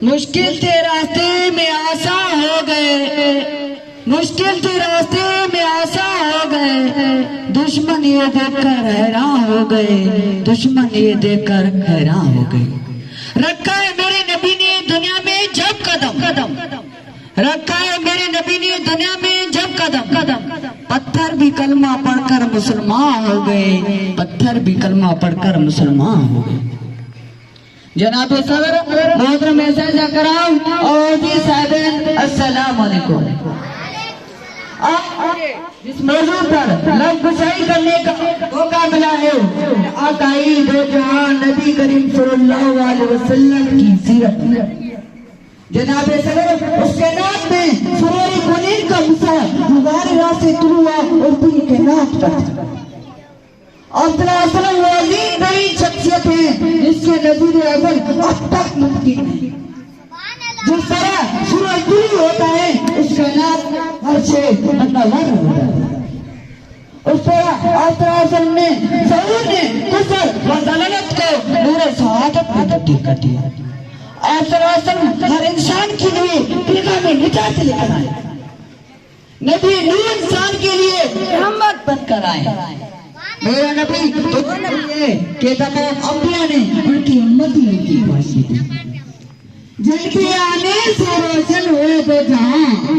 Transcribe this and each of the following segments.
مشکل تھے راستے میں آسان ہو گئے، مشکل تھے راستے میں آسان ہو گئے، دشمن یہ دیکھ کر حیران ہو گئے، دشمن یہ دیکھ کر حیران ہو گئے۔ رکھا ہے میرے نبی نے دنیا میں جب قدم، رکھا ہے میرے نبی نے دنیا میں جب قدم، پتھر بھی کلمہ پڑھ کر مسلمان ہو گئے، پتھر بھی کلمہ پڑھ کر مسلمان ہو گئے۔ جناب صدر محترم اساتذہ کرام اور جی صاحبین السلام علیکم۔ جس موضوع پر لفظ گشائی کرنے کا موقع ملا ہے، آقائی دو جہان نبی کریم صلی اللہ علیہ وسلم کی سیرت۔ جناب صدر اس کے نام میں سرور منیر کا مسا دوبارہ راہ سے طلوع اور پوری کائنات پر۔ آپ صلی اللہ علیہ وسلم وہ عظیم ترین شخصیت ہے جس کے نظیر اول اب تک ممکن ہے۔ جس طرح سورج طلوع ہوتا ہے اس کائنات ہر شے منور ہوتا ہے، اس طرح آپ صلی اللہ علیہ وسلم نے ظہور نے کفر و ضلالت کو نور سعادت میں تبدیل کر دیا۔ آپ صلی اللہ علیہ وسلم ہر انسان کے لیے پیغام نجات لے کر آئے، نبی نور انسان کے لیے رحمت بن کر آئے۔ میرا نبی تو نبی ہے کہ تمام انبیاء نے ان کی امتی ان کی باشی دی، جن کے آنے سے روشن ہوئے دو جہاں،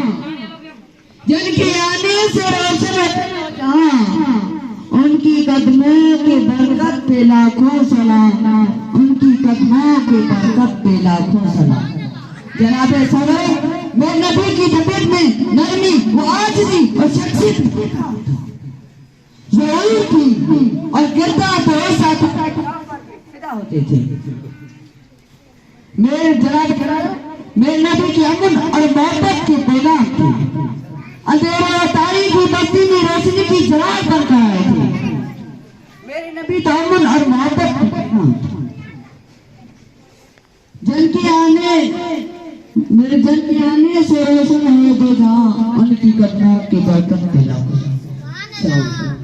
جن کے آنے سے روشن ہوئے دو جہاں، ان کی قدموں کے برکت پہ لاکھوں سلام، ان کی قدموں کے برکت پہ لاکھوں سلام۔ جناب صدر میرے نبی کی طبیعت میں نرمی و عاجزی اور شخصیت ضرور تھی اور کردار تو ایسا پیدا ہوتے تھے۔ میرے جناب میرے نبی کی امن اور محبت کے پیغام تھے، اندھیرے اور تاریکی بستی میں روشنی کی چراغ بن کر آئے تھے۔ میرے نبی تو امن اور محبت کے پیغام تھے، جن کے آنے سے روشن ہوئے دو جہاں، ان کی قدموں کے برکت پہ لاکھوں سلام۔